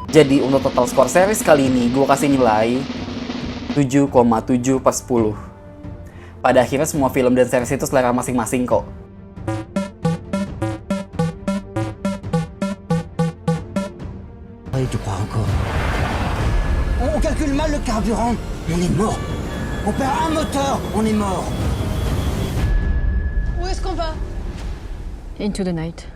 Jadi untuk total skor series kali ini gue kasih nilai 7,7/10. Pada akhirnya semua film dan series itu selera masing-masing kok. Tu crois encore? On calcule mal le carburant, on est mort. On perd un moteur, on est mort. Où est-ce qu'on va? Into the night.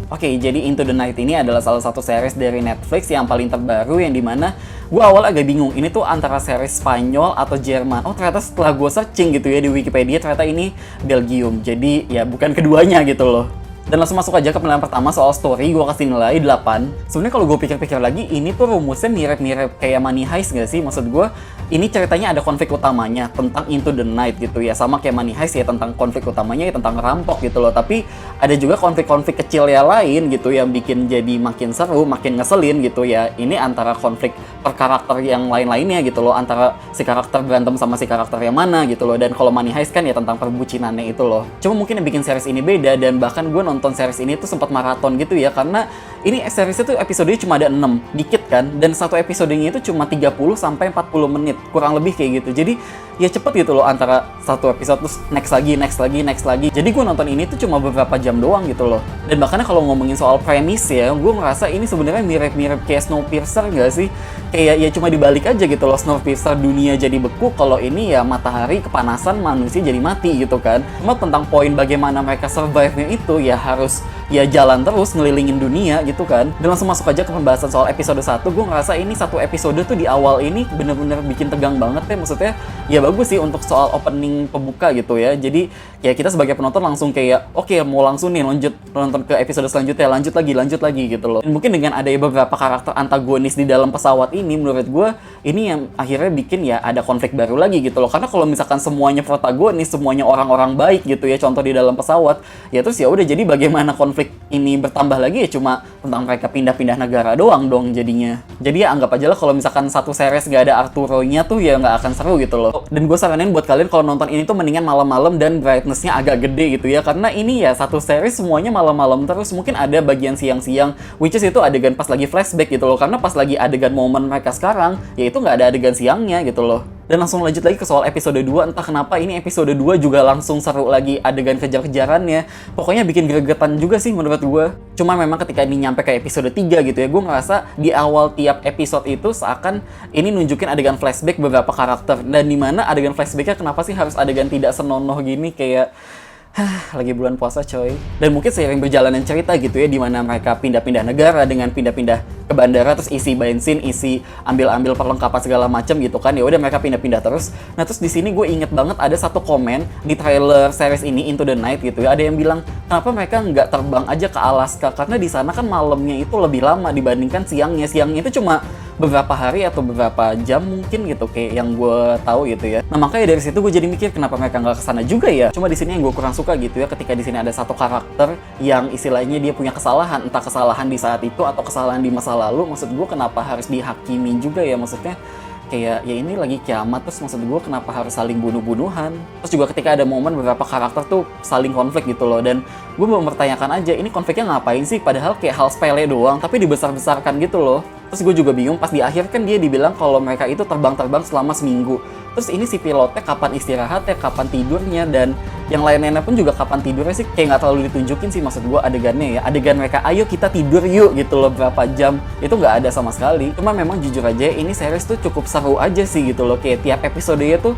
Oke, jadi Into the Night ini adalah salah satu series dari Netflix yang paling terbaru, yang dimana gue awal agak bingung, ini tuh antara series Spanyol atau Jerman. Oh, ternyata setelah gue searching gitu ya di Wikipedia, ternyata ini Belgium. Jadi ya bukan keduanya gitu loh. Dan langsung masuk aja ke penilaian pertama soal story, gue kasih nilai 8. Sebenarnya kalau gue pikir-pikir lagi, ini tuh rumusnya mirip-mirip kayak Money Heist gak sih? Maksud gue, ini ceritanya ada konflik utamanya tentang Into the Night gitu ya. Sama kayak Money Heist ya, tentang konflik utamanya ya tentang rampok gitu loh. Tapi ada juga konflik-konflik kecil yang lain gitu yang bikin jadi makin seru, makin ngeselin gitu ya. Ini antara konflik per karakter yang lain-lainnya gitu loh. Antara si karakter berantem sama si karakter yang mana gitu loh. Dan kalau Money Heist kan ya tentang perbucinannya itu loh. Cuma mungkin yang bikin series ini beda, dan bahkan gue nonton series ini tuh sempat maraton gitu ya, karena ini seriesnya tuh episodenya cuma ada 6, dikit kan, dan satu episodenya itu cuma 30 sampai 40 menit, kurang lebih kayak gitu. Jadi ya cepet gitu loh antara satu episode terus next lagi. Jadi gue nonton ini tuh cuma beberapa jam doang gitu loh. Dan bahkan kalau ngomongin soal premis ya, gue ngerasa ini sebenarnya mirip-mirip kayak Snowpiercer gak sih? Kayak ya cuma dibalik aja gitu loh, Snowpiercer dunia jadi beku, kalau ini ya matahari kepanasan, manusia jadi mati gitu kan. Cuma tentang poin bagaimana mereka survive-nya itu ya harus ya jalan terus ngelilingin dunia gitu kan. Dan langsung masuk aja ke pembahasan soal episode 1. Gue ngerasa ini satu episode tuh di awal ini bener-bener bikin tegang banget ya. Maksudnya ya bagus sih untuk soal opening pembuka gitu ya. Jadi ya kita sebagai penonton langsung kayak oke, mau langsung nih lanjut nonton ke episode selanjutnya, lanjut lagi gitu loh. Dan mungkin dengan ada beberapa karakter antagonis di dalam pesawat ini, menurut gue ini yang akhirnya bikin ya ada konflik baru lagi gitu loh. Karena kalau misalkan semuanya protagonis, semuanya orang-orang baik gitu ya, contoh di dalam pesawat, ya terus ya udah, jadi bagaimana konflik ini bertambah lagi ya cuma tentang mereka pindah-pindah negara doang dong jadinya. Jadi ya anggap aja lah kalau misalkan satu series gak ada Arturo-nya tuh ya nggak akan seru gitu loh. Dan gue saranin buat kalian kalau nonton ini tuh mendingan malam-malam dan brightness-nya agak gede gitu ya, karena ini ya satu series semuanya malam-malam terus. Mungkin ada bagian siang-siang, which is itu adegan pas lagi flashback gitu loh, karena pas lagi adegan momen mereka sekarang ya itu nggak ada adegan siangnya gitu loh. Dan langsung lanjut lagi ke soal episode 2, entah kenapa ini episode 2 juga langsung seru lagi adegan kejar-kejarannya. Pokoknya bikin gregetan juga sih menurut gue. Cuma memang ketika ini nyampe ke episode 3 gitu ya, gue ngerasa di awal tiap episode itu seakan ini nunjukin adegan flashback beberapa karakter. Dan dimana adegan flashbacknya kenapa sih harus adegan tidak senonoh gini, kayak lagi bulan puasa coy. Dan mungkin seiring berjalannya cerita gitu ya, dimana mereka pindah-pindah negara dengan pindah-pindah ke bandara, terus isi bensin, isi ambil-ambil perlengkapan segala macam gitu kan. Ya udah mereka pindah-pindah terus. Nah terus di sini gue inget banget ada satu komen di trailer series ini Into the Night gitu ya. Ada yang bilang kenapa mereka nggak terbang aja ke Alaska, karena di sana kan malamnya itu lebih lama dibandingkan siangnya. Siangnya itu cuma beberapa hari atau beberapa jam mungkin gitu, kayak yang gue tahu gitu ya. Nah makanya dari situ gue jadi mikir kenapa mereka nggak kesana juga ya. Cuma di sini yang gue kurang suka gitu ya, ketika di sini ada satu karakter yang istilahnya dia punya kesalahan, entah kesalahan di saat itu atau kesalahan di masa lalu. Maksud gue kenapa harus dihakimi juga ya, maksudnya kayak ya ini lagi kiamat, terus maksud gue kenapa harus saling bunuh-bunuhan. Terus juga ketika ada momen beberapa karakter tuh saling konflik gitu loh, dan gue mau mempertanyakan aja ini konfliknya ngapain sih, padahal kayak hal sepele doang tapi dibesar-besarkan gitu loh. Terus gue juga bingung pas di akhir kan dia dibilang kalau mereka itu terbang-terbang selama seminggu. Terus ini si pilotnya kapan istirahatnya, kapan tidurnya, dan yang lain-lainnya pun juga kapan tidurnya sih kayak nggak terlalu ditunjukin sih maksud gue adegannya ya. Adegan mereka ayo kita tidur yuk gitu loh berapa jam, itu nggak ada sama sekali. Cuma memang jujur aja ini series tuh cukup seru aja sih gitu loh, kayak tiap episodenya tuh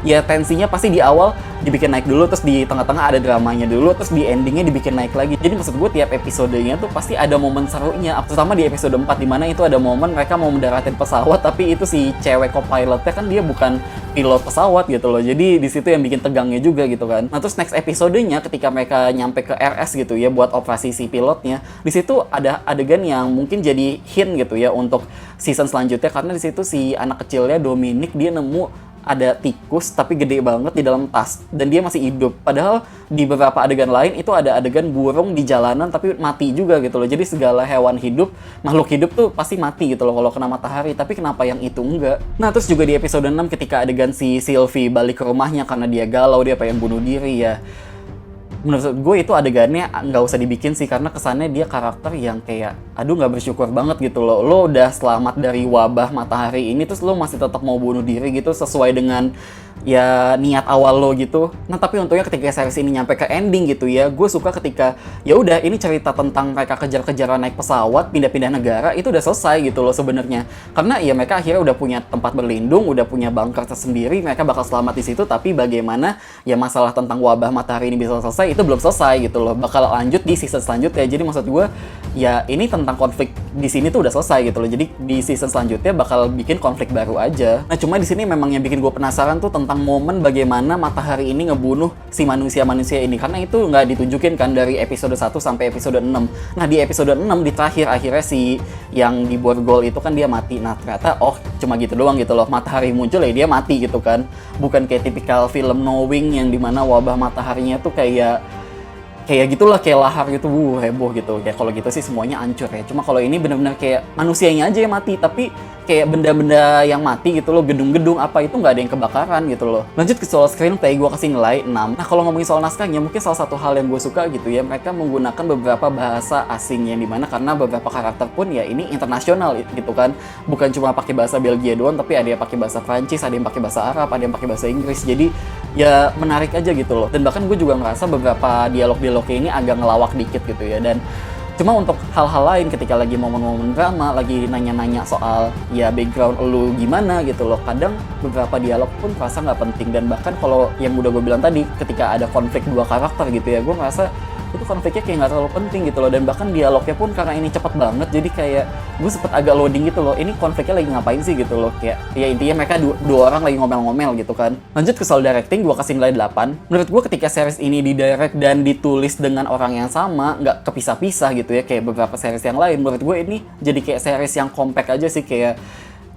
ya tensinya pasti di awal dibikin naik dulu, terus di tengah-tengah ada dramanya dulu, terus di endingnya dibikin naik lagi. Jadi maksud gue tiap episodenya tuh pasti ada momen serunya. Terutama di episode 4 dimana itu ada momen mereka mau mendaratin pesawat, tapi itu si cewek co-pilotnya kan dia bukan pilot pesawat gitu loh. Jadi di situ yang bikin tegangnya juga gitu kan. Nah terus next episodenya ketika mereka nyampe ke RS gitu ya buat operasi si pilotnya, di situ ada adegan yang mungkin jadi hint gitu ya untuk season selanjutnya, karena di situ si anak kecilnya Dominic dia nemu ada tikus tapi gede banget di dalam tas dan dia masih hidup. Padahal di beberapa adegan lain itu ada adegan burung di jalanan tapi mati juga gitu loh. Jadi segala hewan hidup, makhluk hidup tuh pasti mati gitu loh kalau kena matahari. Tapi kenapa yang itu enggak? Nah terus juga di episode 6 ketika adegan si Sylvie balik ke rumahnya karena dia galau, dia pengen bunuh diri ya. Menurut gue itu adegannya nggak usah dibikin sih, karena kesannya dia karakter yang kayak aduh nggak bersyukur banget gitu loh. Lo udah selamat dari wabah matahari ini terus lo masih tetap mau bunuh diri gitu sesuai dengan ya niat awal lo gitu. Nah tapi untungnya ketika series ini nyampe ke ending gitu ya, gue suka ketika ya udah ini cerita tentang mereka kejar-kejaran naik pesawat pindah-pindah negara itu udah selesai gitu loh sebenarnya. Karena ya mereka akhirnya udah punya tempat berlindung, udah punya bunker tersendiri, mereka bakal selamat di situ. Tapi bagaimana ya masalah tentang wabah matahari ini bisa selesai itu belum selesai gitu loh. Bakal lanjut di season selanjutnya. Jadi maksud gue ya ini tentang konflik di sini tuh udah selesai gitu loh. Jadi di season selanjutnya bakal bikin konflik baru aja. Nah cuma di sini memang yang bikin gue penasaran tuh tentang momen bagaimana matahari ini ngebunuh si manusia-manusia ini, karena itu nggak ditunjukin kan dari episode 1 sampai episode 6. Nah di episode 6 di terakhir akhirnya si yang di borgol itu kan dia mati. Nah ternyata oh cuma gitu doang gitu loh, matahari muncul ya dia mati gitu kan, bukan kayak tipikal film Knowing yang dimana wabah mataharinya tuh kayak gitulah, kayak lahar gitu, heboh gitu. Ya kalau gitu sih semuanya hancur ya. Cuma kalau ini benar-benar kayak manusianya aja yang mati, tapi kayak benda-benda yang mati gitu loh, gedung-gedung apa itu nggak ada yang kebakaran gitu loh. Lanjut ke soal screenplay, gue kasih nilai 6. Nah kalau ngomongin soal naskahnya, mungkin salah satu hal yang gue suka gitu ya, mereka menggunakan beberapa bahasa asing yang dimana karena beberapa karakter pun ya ini internasional gitu kan, bukan cuma pakai bahasa Belgia doang, tapi ada yang pakai bahasa Prancis, ada yang pakai bahasa Arab, ada yang pakai bahasa Inggris. Jadi ya menarik aja gitu loh. Dan bahkan gue juga ngerasa beberapa dialog-dialognya ini agak ngelawak dikit gitu ya. Dan cuma untuk hal-hal lain ketika lagi momen-momen drama, lagi nanya-nanya soal ya background lu gimana gitu loh, kadang beberapa dialog pun terasa nggak penting. Dan bahkan kalau yang udah gue bilang tadi, ketika ada konflik dua karakter gitu ya, gue ngerasa itu konfliknya kayak nggak terlalu penting gitu loh. Dan bahkan dialognya pun karena ini cepet banget, jadi kayak gue sempet agak loading gitu loh, ini konfliknya lagi ngapain sih gitu loh. Kayak ya intinya mereka dua orang lagi ngomel-ngomel gitu kan. Lanjut ke soal directing, gue kasih nilai 8. Menurut gue ketika series ini didirect dan ditulis dengan orang yang sama, nggak kepisah-pisah gitu ya kayak beberapa series yang lain, menurut gue ini jadi kayak series yang compact aja sih, kayak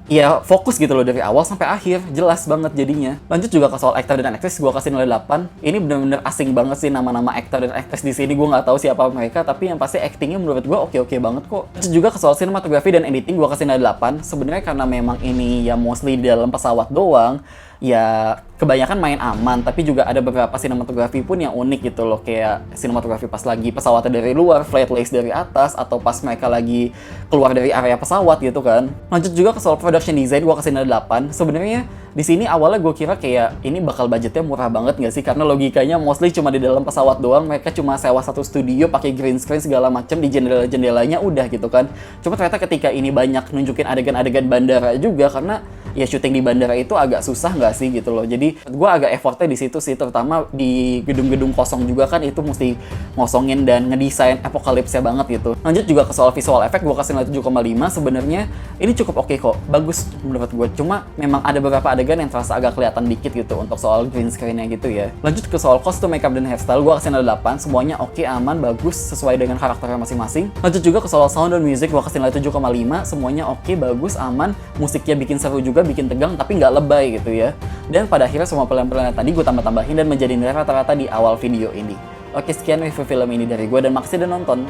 ya fokus gitu loh dari awal sampai akhir, jelas banget jadinya. Lanjut juga ke soal aktor dan aktris, gue kasih nilai 8. Ini bener-bener asing banget sih nama-nama aktor dan aktris di sini, gue nggak tahu siapa mereka, tapi yang pasti actingnya menurut gue oke-oke banget kok. Lanjut juga ke soal sinematografi dan editing, gue kasih nilai 8. Sebenarnya karena memang ini ya mostly di dalam pesawat doang, ya kebanyakan main aman, tapi juga ada beberapa sinematografi pun yang unik gitu loh, kayak sinematografi pas lagi pesawatnya dari luar, flight lace dari atas, atau pas mereka lagi keluar dari area pesawat gitu kan. Lanjut juga ke soal production design, gue kasih nilai 8. Sebenarnya di sini awalnya gue kira kayak ini bakal budgetnya murah banget nggak sih, karena logikanya mostly cuma di dalam pesawat doang, mereka cuma sewa satu studio pakai green screen segala macam, di jendela-jendelanya udah gitu kan. Cuma ternyata ketika ini banyak nunjukin adegan-adegan bandara juga, karena ya syuting di bandara itu agak susah nggak sih gitu loh. Jadi gue agak effortnya di situ sih, terutama di gedung-gedung kosong juga kan, itu mesti ngosongin dan ngedesain apokalipsnya banget gitu. Lanjut juga ke soal visual effect, gue kasih nilai 7,5. Sebenarnya ini cukup oke kok, bagus menurut gue. Cuma memang ada beberapa adegan yang terasa agak kelihatan dikit gitu untuk soal green screen-nya gitu ya. Lanjut ke soal kostum, makeup, dan hairstyle, gue kasih nilai 8. Semuanya oke, aman, bagus, sesuai dengan karakternya masing-masing. Lanjut juga ke soal sound dan music, gue kasih nilai 7,5. Semuanya oke, bagus, aman, musiknya bikin seru juga, bikin tegang, tapi nggak lebay gitu ya. Dan pada akhirnya semua pilihan-pilihan tadi gue tambah-tambahin dan menjadi nilai rata-rata di awal video ini. Oke, sekian review film ini dari gue dan makasih udah nonton.